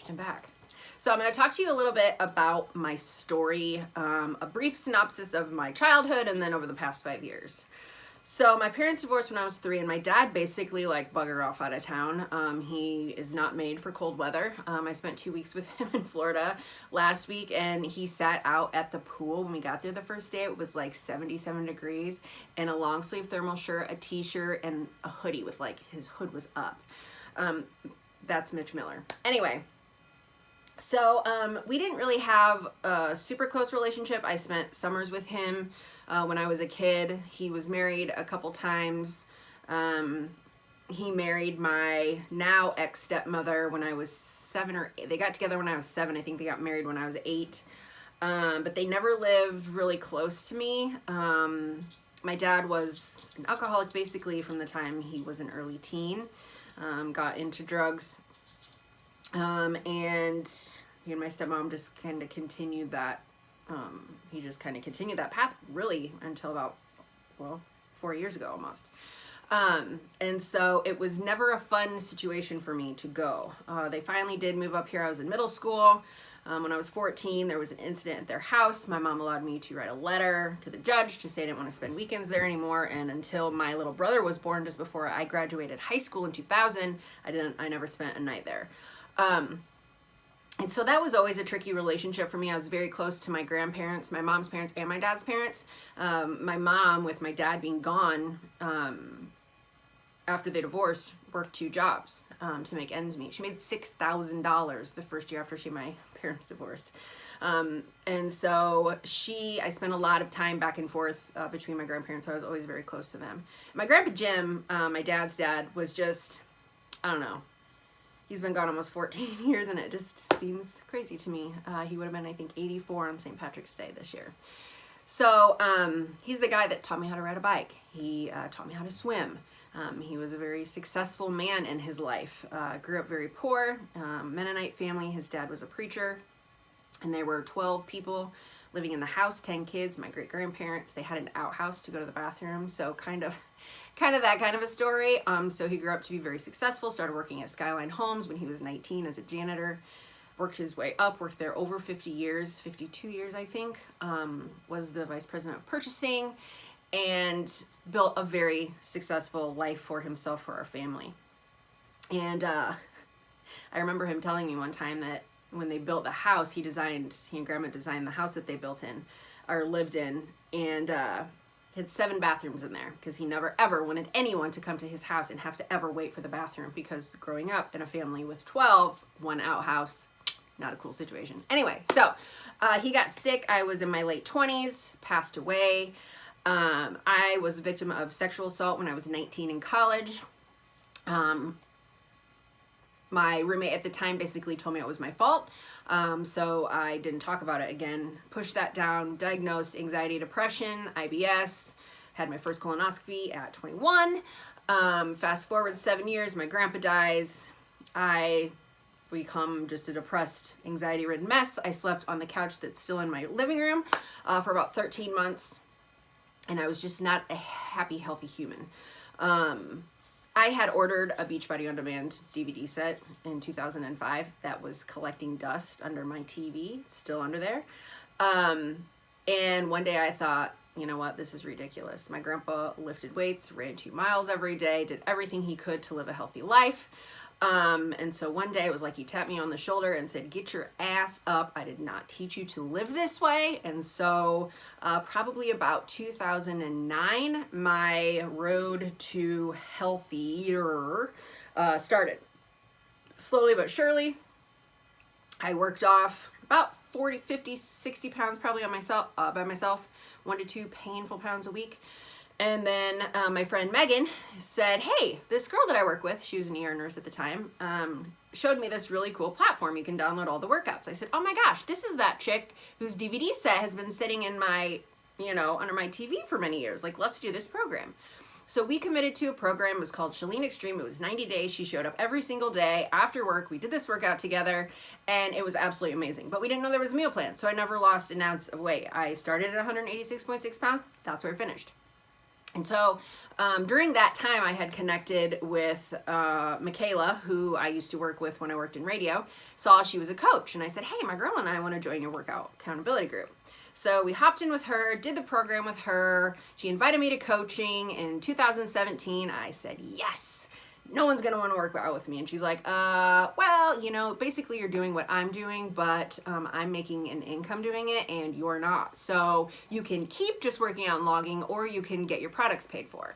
I'm back. So I'm going to talk to you a little bit about my story, a brief synopsis of my childhood, and then over the past 5 years. So my parents divorced when I was 3, and my dad basically like buggered off out of town. He is not made for cold weather. I spent 2 weeks with him in Florida last week, and he sat out at the pool when we got there the first day. It was like 77 degrees, and a long sleeve thermal shirt, a t-shirt, and a hoodie with like his hood was up. That's Mitch Miller. Anyway. So we didn't really have a super close relationship. I spent summers with him when I was a kid. He was married a couple times. He married my now ex-stepmother when I was 7 or 8. They got together when I was 7. I think they got married when I was 8. But they never lived really close to me. My dad was an alcoholic basically from the time he was an early teen. Got into drugs. And he and my stepmom just kind of continued that, he just kind of continued that path really until about, 4 years ago almost. And so it was never a fun situation for me to go. They finally did move up here. I was in middle school. When I was 14, there was an incident at their house. My mom allowed me to write a letter to the judge to say I didn't want to spend weekends there anymore. And until my little brother was born, just before I graduated high school in 2000, I never spent a night there. And so that was always a tricky relationship for me. I was very close to my grandparents, my mom's parents, and my dad's parents. My mom, with my dad being gone, after they divorced, worked 2 jobs to make ends meet. She made $6,000 the first year after my parents divorced. And so I spent a lot of time back and forth between my grandparents, so I was always very close to them. My grandpa Jim, my dad's dad, was just, I don't know. He's been gone almost 14 years, and it just seems crazy to me. He would have been, I think, 84 on St. Patrick's Day this year. So he's the guy that taught me how to ride a bike. He taught me how to swim. He was a very successful man in his life. Grew up very poor, Mennonite family. His dad was a preacher, and there were 12 people living in the house, 10 kids, my great-grandparents. They had an outhouse to go to the bathroom, so kind of that kind of a story. So he grew up to be very successful, started working at Skyline Homes when he was 19 as a janitor, worked his way up, worked there over 50 years, 52 years, I think, was the vice president of purchasing, and built a very successful life for himself, for our family. And I remember him telling me one time that when they built the house, he and Grandma designed the house that they built in, or lived in, and had 7 bathrooms in there, because he never ever wanted anyone to come to his house and have to ever wait for the bathroom, because growing up in a family with 12, 1 outhouse, not a cool situation. Anyway, so he got sick. I was in my late 20s, passed away. I was a victim of sexual assault when I was 19 in college. My roommate at the time basically told me it was my fault, so I didn't talk about it again. Pushed that down, diagnosed anxiety, depression, IBS, had my first colonoscopy at 21. Fast forward 7 years, my grandpa dies. I become just a depressed, anxiety-ridden mess. I slept on the couch that's still in my living room for about 13 months, and I was just not a happy, healthy human. I had ordered a Beachbody On Demand DVD set in 2005 that was collecting dust under my TV, still under there. And one day I thought, you know what, this is ridiculous. My grandpa lifted weights, ran 2 miles every day, did everything he could to live a healthy life. And so one day it was like he tapped me on the shoulder and said, get your ass up. I did not teach you to live this way. And so probably about 2009, my road to healthier started. Slowly but surely, I worked off about 40, 50, 60 pounds probably on myself, by myself, 1 to 2 painful pounds a week. And then my friend Megan said, hey, this girl that I work with, she was an ER nurse at the time, showed me this really cool platform. You can download all the workouts. I said, oh my gosh, this is that chick whose DVD set has been sitting in my, under my TV for many years. Like, let's do this program. So we committed to a program. It was called Chalene Extreme. It was 90 days. She showed up every single day after work. We did this workout together, and it was absolutely amazing. But we didn't know there was a meal plan, so I never lost an ounce of weight. I started at 186.6 pounds. That's where I finished. And so during that time, I had connected with Michaela, who I used to work with when I worked in radio, saw she was a coach. And I said, hey, my girl and I want to join your workout accountability group. So we hopped in with her, did the program with her. She invited me to coaching in 2017. I said, yes. No one's going to want to work out with me. And she's like, well, you know, basically you're doing what I'm doing, but I'm making an income doing it and you're not. So you can keep just working out and logging, or you can get your products paid for.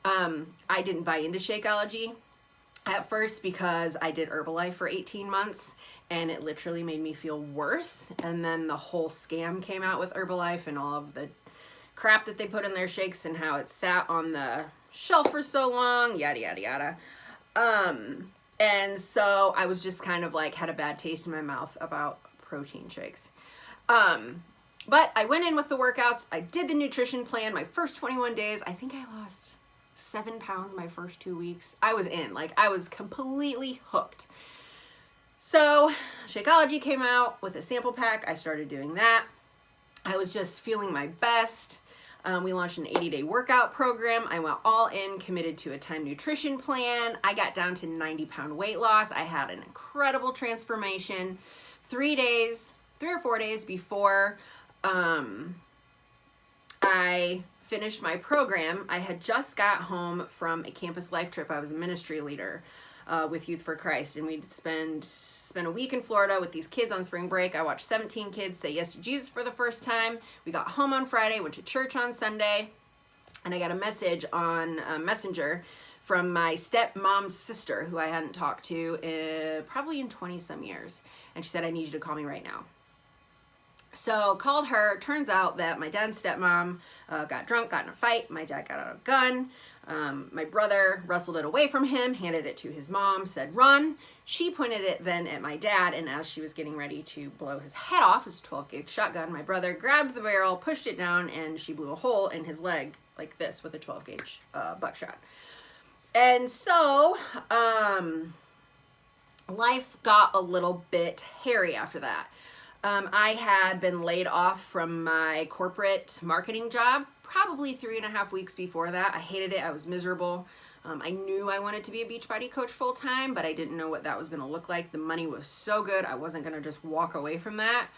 I didn't buy into Shakeology at first because I did Herbalife for 18 months and it literally made me feel worse. And then the whole scam came out with Herbalife and all of the crap that they put in their shakes and how it sat on the shelf for so long, yada, yada, yada. And so I was just kind of like, had a bad taste in my mouth about protein shakes. But I went in with the workouts. I did the nutrition plan. My first 21 days, I think I lost 7 pounds my first 2 weeks. I was in, like, I was completely hooked. So Shakeology came out with a sample pack. I started doing that. I was just feeling my best. We launched an 80-day workout program. I went all in, committed to a time nutrition plan. I got down to 90-pound weight loss. I had an incredible transformation. 3 or 4 days before I finished my program, I had just got home from a campus life trip. I was a ministry leader with Youth for Christ, and we'd spend a week in Florida with these kids on spring break. I watched 17 kids say yes to Jesus for the first time. We got home on Friday, went to church on Sunday, and I got a message on Messenger from my stepmom's sister, who I hadn't talked to probably in 20 some years, and she said, I need you to call me right now. So called her. Turns out that my dad and stepmom got drunk, got in a fight. My dad got out a gun. My brother wrestled it away from him, handed it to his mom, said, run. She pointed it then at my dad, and as she was getting ready to blow his head off, it was a 12-gauge shotgun, my brother grabbed the barrel, pushed it down, and she blew a hole in his leg like this with a 12-gauge buckshot. And so life got a little bit hairy after that. I had been laid off from my corporate marketing job probably 3.5 weeks before that. I hated it. I was miserable. I knew I wanted to be a Beachbody coach full time, but I didn't know what that was going to look like. The money was so good. I wasn't going to just walk away from that.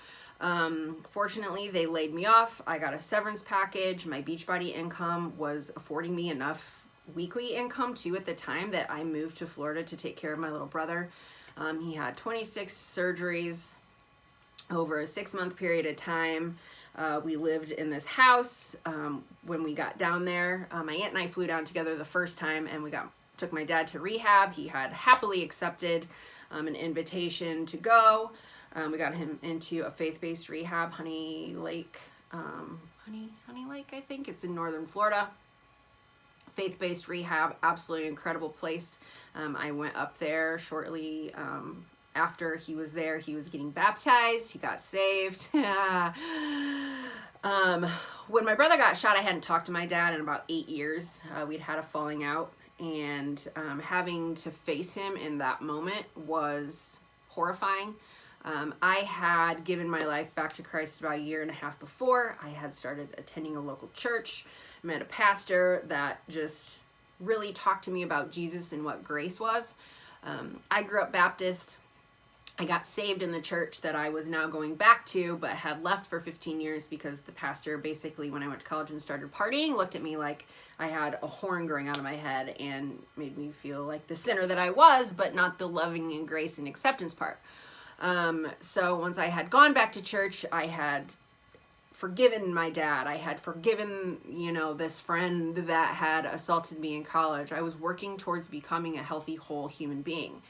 Fortunately, they laid me off. I got a severance package. My Beachbody income was affording me enough weekly income too at the time that I moved to Florida to take care of my little brother. He had 26 surgeries over a 6-month period of time. We lived in this house. When we got down there, my aunt and I flew down together the first time, and we took my dad to rehab. He had happily accepted an invitation to go. We got him into a faith-based rehab, Honey Lake, I think it's in northern Florida. Faith-based rehab, absolutely incredible place. I went up there shortly after he was there. He was getting baptized. He got saved. When my brother got shot, I hadn't talked to my dad in about 8 years. We'd had a falling out, and having to face him in that moment was horrifying. I had given my life back to Christ about 1.5 years before. I had started attending a local church, met a pastor that just really talked to me about Jesus and what grace was. I grew up Baptist. I got saved in the church that I was now going back to, but had left for 15 years because the pastor basically, when I went to college and started partying, looked at me like I had a horn growing out of my head and made me feel like the sinner that I was, but not the loving and grace and acceptance part. So once I had gone back to church, I had forgiven my dad. I had forgiven, this friend that had assaulted me in college. I was working towards becoming a healthy, whole human being.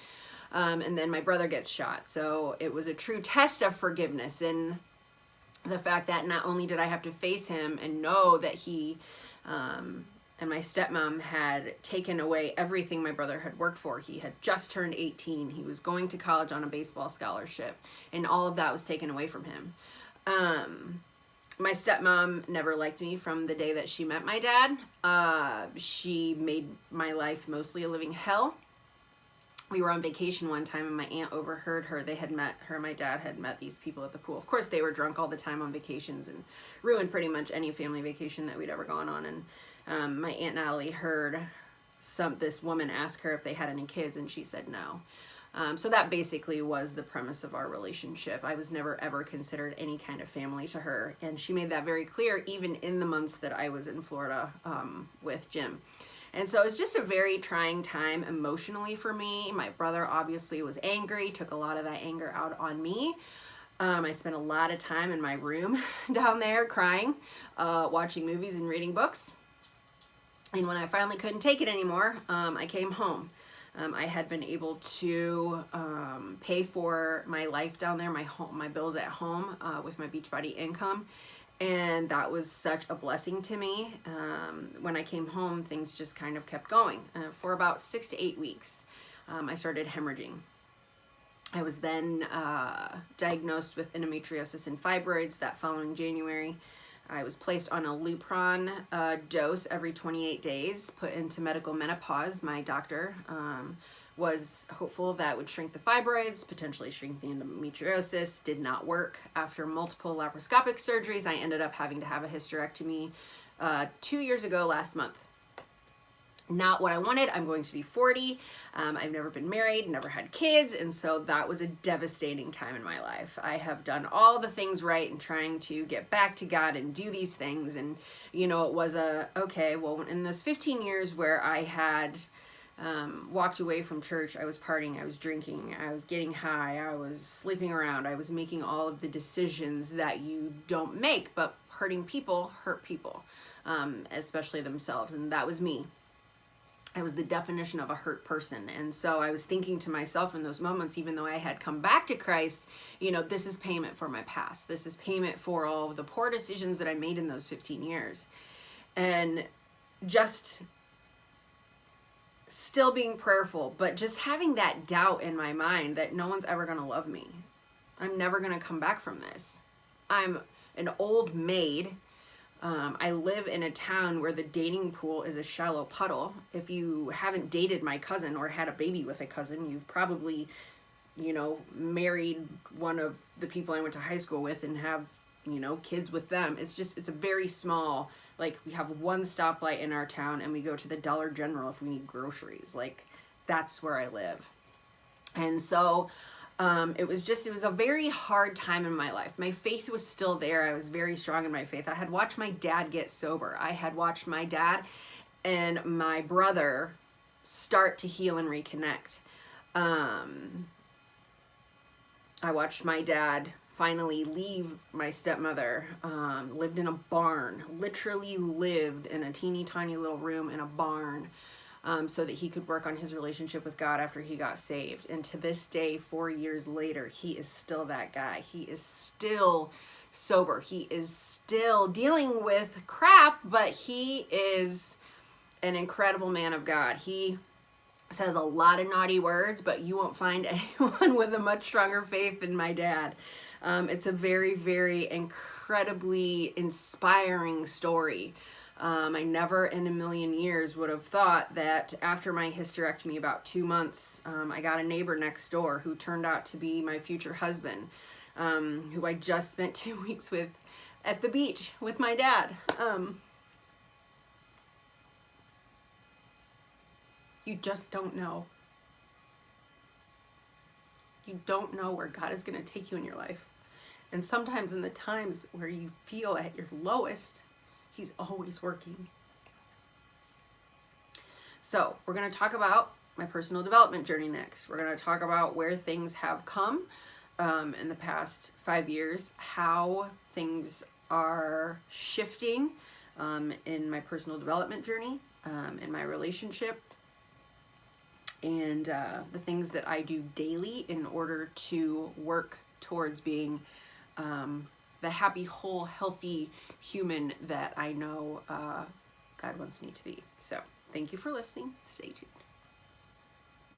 And then my brother gets shot. So it was a true test of forgiveness, and the fact that not only did I have to face him and know that he and my stepmom had taken away everything my brother had worked for. He had just turned 18. He was going to college on a baseball scholarship, and all of that was taken away from him. My stepmom never liked me from the day that she met my dad. She made my life mostly a living hell. We were on vacation one time, and my aunt overheard her. They had met her. My dad had met these people at the pool. Of course, they were drunk all the time on vacations and ruined pretty much any family vacation that we'd ever gone on. My Aunt Natalie heard this woman ask her if they had any kids, and she said no. So that basically was the premise of our relationship. I was never ever considered any kind of family to her, and she made that very clear even in the months that I was in Florida with Jim. And so it was just a very trying time emotionally for me. My brother obviously was angry, took a lot of that anger out on me. I spent a lot of time in my room down there crying, watching movies and reading books. And when I finally couldn't take it anymore, I came home. I had been able to pay for my life down there, my bills at home with my Beachbody income. And that was such a blessing to me. When I came home, things just kind of kept going. For about 6 to 8 weeks, I started hemorrhaging. I was then diagnosed with endometriosis and fibroids that following January. I was placed on a Lupron dose every 28 days, put into medical menopause. My doctor was hopeful that would shrink the fibroids, potentially shrink the endometriosis. Did not work. After multiple laparoscopic surgeries, I ended up having to have a hysterectomy 2 years ago last month. Not what I wanted. I'm going to be 40. I've never been married, never had kids, and so that was a devastating time in my life. I have done all the things right and trying to get back to God and do these things, and it was in those 15 years where I had walked away from church, I was partying, I was drinking, I was getting high, I was sleeping around, I was making all of the decisions that you don't make, but hurting people hurt people, especially themselves, and that was me. I was the definition of a hurt person. And so I was thinking to myself in those moments, even though I had come back to Christ, this is payment for my past. This is payment for all of the poor decisions that I made in those 15 years. And just still being prayerful, but just having that doubt in my mind that no one's ever going to love me. I'm never going to come back from this. I'm an old maid. I live in a town where the dating pool is a shallow puddle. If you haven't dated my cousin or had a baby with a cousin, you've probably, married one of the people I went to high school with and have, kids with them. It's a very small, we have one stoplight in our town and we go to the Dollar General if we need groceries. That's where I live. And so it was a very hard time in my life. My faith was still there. I was very strong in my faith. I had watched my dad get sober. I had watched my dad and my brother start to heal and reconnect. I watched my dad finally leave my stepmother, lived in a barn, literally lived in a teeny tiny little room in a barn. So that he could work on his relationship with God after he got saved. And to this day, 4 years later, he is still that guy. He is still sober. He is still dealing with crap, but he is an incredible man of God. He says a lot of naughty words, but you won't find anyone with a much stronger faith than my dad. It's a very, very incredibly inspiring story. I never in a million years would have thought that after my hysterectomy, about 2 months, I got a neighbor next door who turned out to be my future husband, who I just spent 2 weeks with at the beach with my dad. You just don't know. You don't know where God is going to take you in your life. And sometimes in the times where you feel at your lowest, He's always working. So we're going to talk about my personal development journey next. We're going to talk about where things have come in the past 5 years, how things are shifting in my personal development journey, in my relationship, and the things that I do daily in order to work towards being the happy, whole, healthy human that I know God wants me to be. So thank you for listening. Stay tuned.